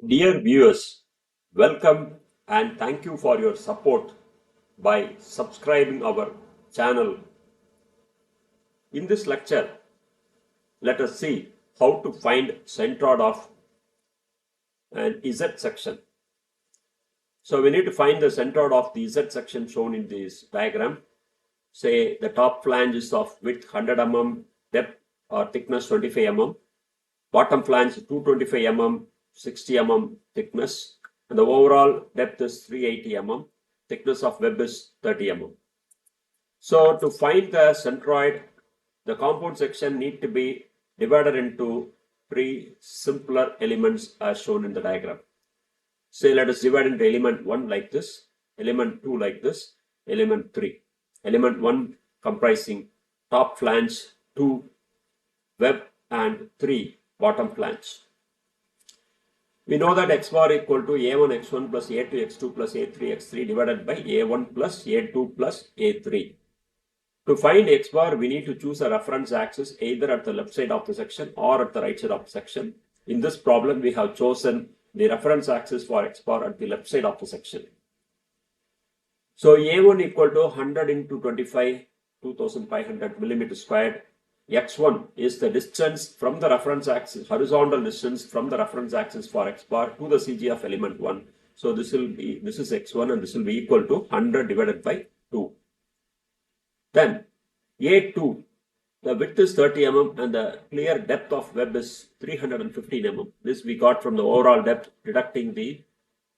Dear viewers, welcome and thank you for your support by subscribing our channel. In this lecture, let us see how to find centroid of an Z section. So we need to find the centroid of the Z section shown in this diagram. Say the top flange is of width 100 mm, depth or thickness 25 mm, bottom flange 225 mm, 60 mm thickness, and the overall depth is 380 mm, thickness of web is 30 mm. So to find the centroid, the compound section need to be divided into three simpler elements as shown in the diagram. Say let us divide into element 1 like this, element 2 like this, element 3. Element 1 comprising top flange, 2 web, and 3 bottom flange. We know that x bar equal to a1 x1 plus a2 x2 plus a3 x3 divided by a1 plus a2 plus a3. To find x bar, we need to choose a reference axis either at the left side of the section or at the right side of the section. In this problem, we have chosen the reference axis for x bar at the left side of the section. So a1 equal to 100 into 25, 2500 millimeter squared. x1 is the distance from the reference axis, horizontal distance from the reference axis for x bar to the CG of element 1. So this is x1 and this will be equal to 100 divided by 2. Then A2, the width is 30 mm and the clear depth of web is 315 mm. This we got from the overall depth deducting the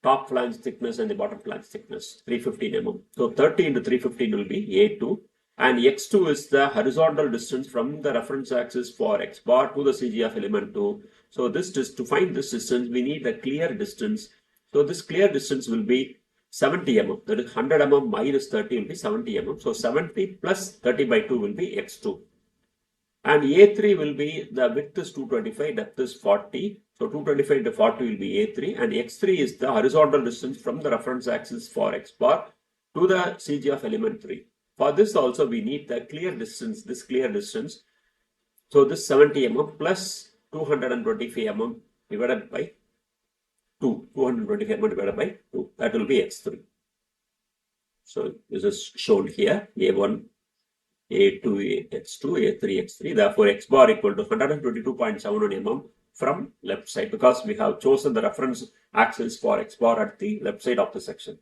top flange thickness and the bottom flange thickness, 315 mm. So 30 into 315 will be A2. And x2 is the horizontal distance from the reference axis for x bar to the CG of element 2. So to find this distance, we need a clear distance. So this clear distance will be 70 mm. That is 100 mm minus 30 will be 70 mm. So 70 plus 30 by 2 will be x2. And A3 will be the width is 225, depth is 40. So 225 into 40 will be A3. And x3 is the horizontal distance from the reference axis for x bar to the CG of element 3. For this also we need the clear distance, this clear distance. So this 70 mm plus 225 mm divided by 2. 225 mm divided by 2. That will be x3. So this is shown here. A1, A2, x2, A3, x3. Therefore, x bar equal to 122.71 mm from left side because we have chosen the reference axis for x bar at the left side of the section.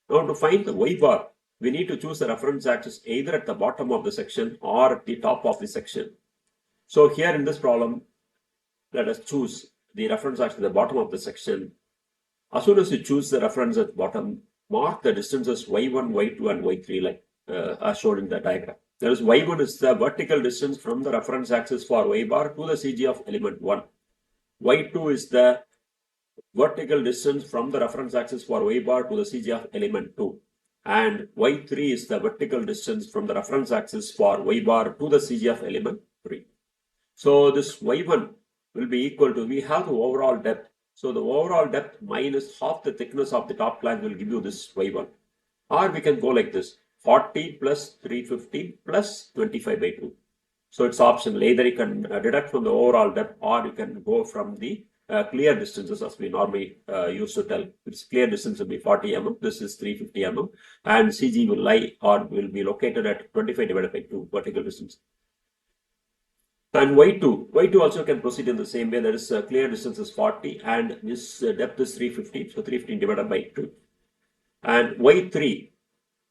Now to find the y bar, we need to choose the reference axis either at the bottom of the section or at the top of the section. So here in this problem, let us choose the reference axis at the bottom of the section. As soon as you choose the reference at the bottom, mark the distances y1, y2 and y3 like as shown in the diagram. That is, y1 is the vertical distance from the reference axis for y bar to the CG of element 1. y2 is the vertical distance from the reference axis for y bar to the CG of element 2. And y3 is the vertical distance from the reference axis for y bar to the CG of element 3. So this y1 will be equal to, we have the overall depth. So the overall depth minus half the thickness of the top flange will give you this y1. Or we can go like this, 40 plus 315 plus 25 by 2. So it's optional. Either you can deduct from the overall depth or you can go from the clear distances as we normally used to tell. Its clear distance will be 40 mm. This is 350 mm. And CG will lie or will be located at 25 divided by 2 vertical distance. And y2 also can proceed in the same way. That is clear distance is 40 and this depth is 350. So 315 divided by 2. And y3,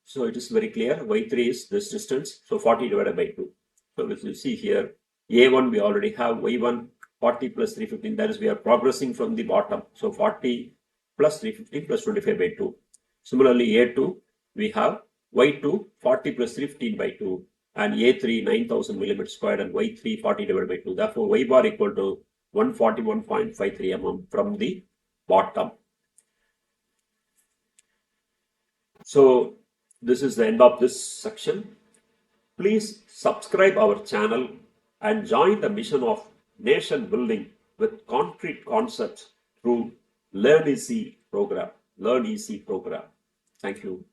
so it is very clear. y3 is this distance. So 40 divided by 2. So as you see here, A1 we already have, y1 40 plus 315, that is we are progressing from the bottom. So 40 plus 315 plus 25 by 2. Similarly, A2 we have y2 40 plus 315 by 2 and A3 9000 millimeters squared and y3 40 divided by 2. Therefore, y bar equal to 141.53 mm from the bottom. So this is the end of this section. Please subscribe our channel and join the mission of nation building with concrete concepts through Learn Easy program. Learn Easy program. Thank you.